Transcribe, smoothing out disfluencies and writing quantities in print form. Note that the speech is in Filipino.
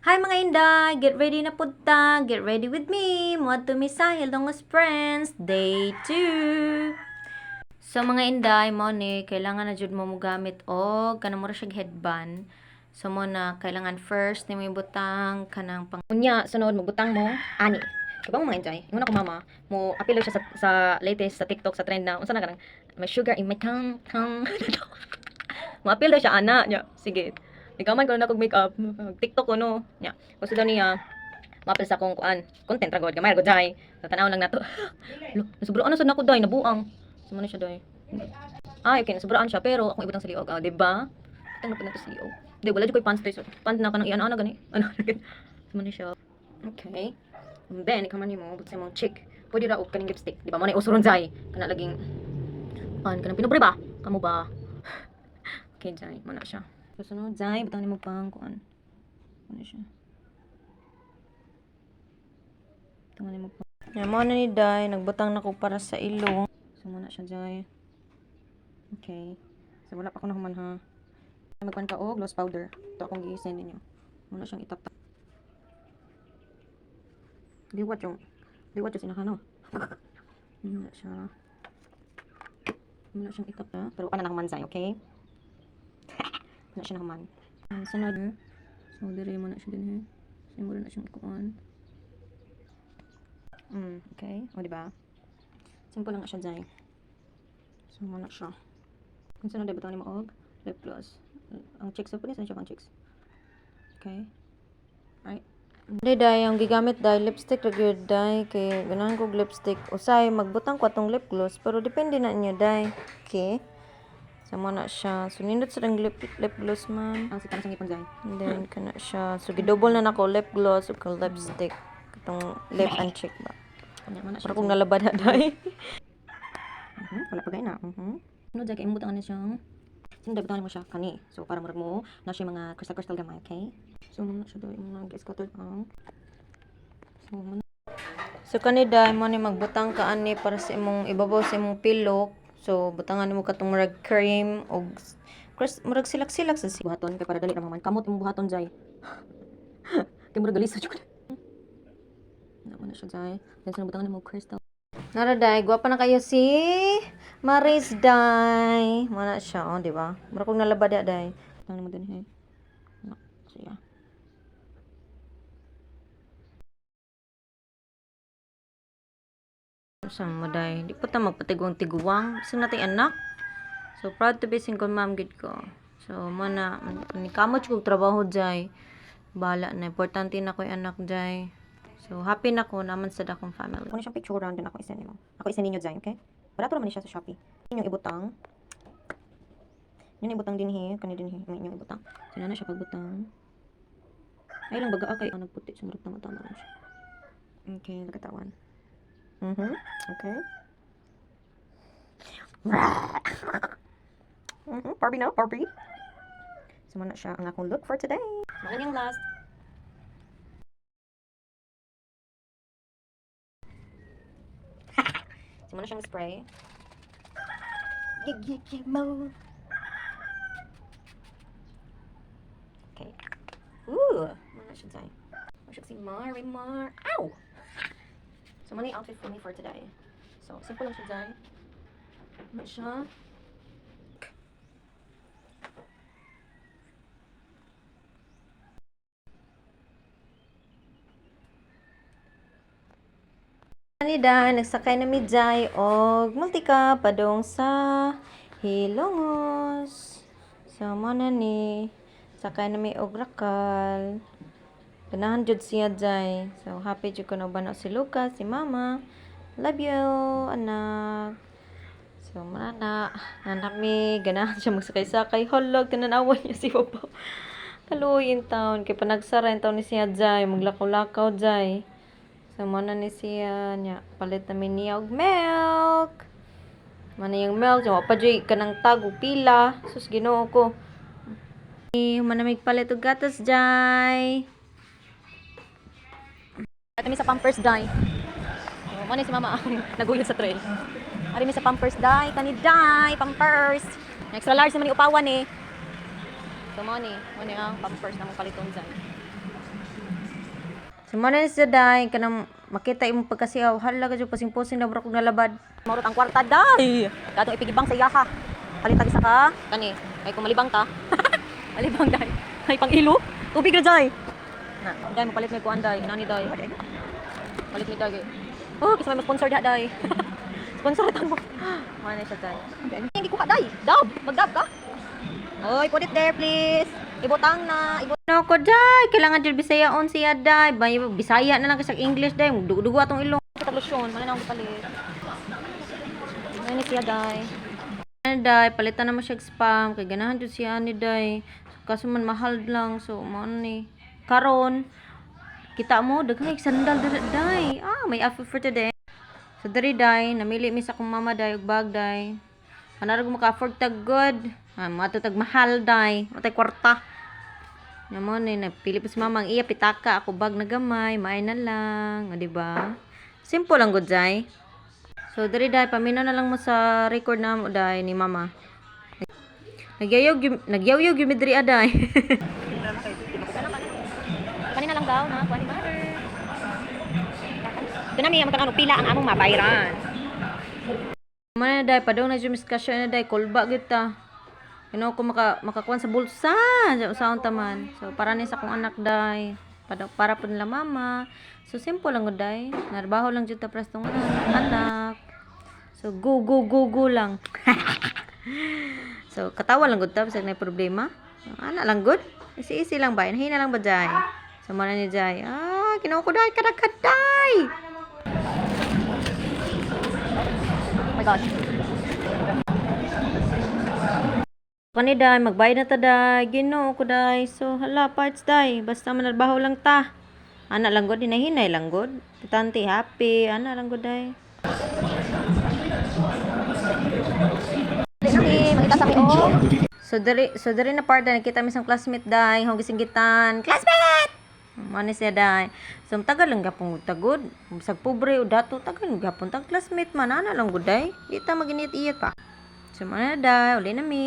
Hi mga Inday! Get ready na punta! Get ready with me! Muad to misa, Hildongos Friends, Day 2! So mga Inday, mo ni, kailangan na jud mo gamit og kanang mura siyag headband. So mo na, kailangan first ni mo ibutang kanang pang... Unya, sunod, magbutang mo, ani. Diba mo mga Inday? Yung una ko mama, mo apilo siya sa latest, sa TikTok, sa trend na, unsa na kanang, may sugar in my tongue. Mo apil daw siya, ana. Nya, sige. Ikaman ko na kog makeup, TikTok ko no. Nya. Gusto daw niya mapil sa akong kuan. Content ra gud gamay ra gud dai. Tanaw lang nato. Lo, nasubraan na sad nako dai, nabuang. Sumo na siya dai. Ay, okay, nasubraan siya pero akong ibutang sa liog, di ba? Tang na pa sa liog. Di wala jud koy pants tayo. Pants na kanang iyan ana gani. Ano gani. Sumo na siya. Okay. And then ikaman nimo but sa mong chick. Pwede ra og kaning lipstick, di ba? Mo na usuron dai. Kana laging kanang pinubre ba? Kamo ba? Okay, dai, mo na siya. Susunod, Zay, butang ni mo pang kuan. Ano siya? Butang ni mo pang. Yan, mo na ni Day, nagbutang na ko para sa ilong. So, muna siya, Zay. Okay. So, wala pa ako nahuman, ha. Magpan ka og gloss powder. Ito akong i-send ninyo. Muna siyang itap. Liwat yung sinaka, no? Muna siya. Muna siyang itap, ha. Pero, ano naman, Zay, okay? Na siya naman. Sunod. So, dire mo na siya din, eh. Simula na siyang ikuan. Okay. O, diba? Simple lang na siya, Zay. So, mo na siya. Kung sunod, butang ni mo og lip gloss. Ang chicks, so, pwede siya ang chicks. Okay. Right. Hindi, Day. Ang gigamit, Day, lipstick, regular, Day. Kaya, ganahan kong lipstick. Usay, magbutang ko atong lip gloss. Pero, depende na niya, Day. Okay. Sama na siya. So, nindot sa lip gloss man. Ang sitang sangipon dyan. And then, kana siya. So, gidouble na nako lip gloss o lipstick. Itong lip and cheek ba. Para kung nalabad na dahi. Wala pa gaya na. Ano dyan, kaya imubutangan na siyang sindabutangan mo siya kani. So, para murag mo na siya mga crystal gamay, okay? So, muna siya doon. Muna nag-scattered ang. So, kanida, mo ni magbutang ka ani para sa imong ibabaw sa imong pillow. So, butangan mo katong murag cream o murag silak-silak sa buhaton kay para dali ra man. Kamot imong buhaton jay. Kay murag galisa jud. Na siya jay. Then sa butangan mo crystal. Nara day, gwapa na kayo si Maris day. Mana siya, oh, di ba? Murag kong nalabad day. Butangan mo din he. Na siya. Sa mo day, di po ta magpatigong-tiguang. Sa nating anak. So, proud to be single mom gid ko. So, mana, ni kamot ko trabaho jay. Bala na, importante na ko yung anak jay. So, happy na ko naman sa dakong family. Kung siyang picture round din ako isa nimo. Ako isa ninyo jay, okay? Barato naman siya sa Shopee. Inyong ibutang. Yun ibutang din he, kani din he, may inyong ibutang. So, na siya pagbutang. Ay lang baga kay anong puti, sumurot tama-tama lang siya. Okay, nakatawan. Okay. Barbie na, Barbie. So, na siya ang akong look for today. Mga yung last. So, muna siyang spray. Gig mo. Okay. Ooh. Muna siya tayo. Muna siya si Marimar. Ow! So, muna yung outfit for me for today. So, simple lang siya tayo. Muna siya. Kanida, nagsakay na midjay og multika padong sa Hilongos. So, mo na ni sakay na may og rakal. Ganahan jud siya jay. So, happy jud ko na bana si Lucas, si Mama. Love you, anak. So, mana nanami ganahan siya magsakay-sakay. Hala, kananawan niya si Papa. Kaluyin taon kay panagsara yung taon ni siya jay, maglakaw-lakaw jay. So, mana ni siya niya. Palit namin niya og milk. Mana yung milk. So, pajoy ka ng tago pila. Sus, ginoo ko. Mana may palit og gatas, jay. Ate mi sa Pampers, jay. So, mana si Mama ang naguyod sa trail. Ari mi sa Pampers, jay. Kani, jay. Pampers. Extra large naman yung upawan, eh. So, mana ang Pampers na mong paliton, jay. Simona ni siya day kanang makita imong pagkasiyaw. Hala ka jud pasing-posing na bro kog nalabad. Marot ang kwarta day. Katong ipigibang sa iya ha. Palitag isa ka. Kani, kay kung malibang ka. Malibang day. Kay pang ilo. Tubig ra day. Na, day mo palit may kuan day. Nani day. Palit mi day. Oh, kisa may sponsor da day. Sponsor tan mo. Ano siya day. Hindi ko ka day. Dab, magdab ka. Oy, put it there please. Ibutang na. No ko day, kailangan jud Bisayaon siya day. Bisaya na lang kasi English day. Dugo atong ilong. Kita lotion, wala na akong palit. Ano siya day. Ano day, palitan na mo siya spam. Kay ganahan jud siya ni day. Kaso man mahal lang. So, mo ni. Karon, kita mo, daghang sandal day. Ah, may offer for today. So, dari day, namili mi sa akong mama day, ug bag day. Kanarag mo ka-afford tag good. Ah, mato tag mahal day. Matay kwarta. Naman ni napili pa si mama ang iya pitaka, ako bag na gamay, maay na lang, di ba? Simple lang good day. So, dari day, paminaw na lang mo sa record na mo day ni mama. Nagyaw-yaw gyud mi diri aday. Kanina lang daw na, kuha ni mother. Ito na miya magkano pila ang among mabayran. Man na day, padong na discussion na day, kulba gyud ta. Kino ko makakuan sa bulsa, usaon taman. So para ni sa akong anak day, para po nila mama. So simple lang gud day. Narbaho lang jud ta pras tong anak. So go lang. So katawa lang gud ta bisag may problema. Ana lang gud. Easy lang ba? Hina lang ba day? So man ni day. Ah, kinuha ko day kadakaday. Oh my gosh. Kani day, magbayad na ta day. Ginoo ko day. So hala parts day. Basta manarbaho lang ta. Ana lang gud, hinahinay lang gud. Tante happy. Ana lang gud day. Makita sa oh. So dari na part na nakita mi sang classmate day, hong gisinggitan. Classmate. Mani siya day. So tagal lang gapon tagod. Bisag pobre o dato tagal gapon tag classmate man ana lang gud day. Kita maginit-iyat pa. So mana day, uli na mi.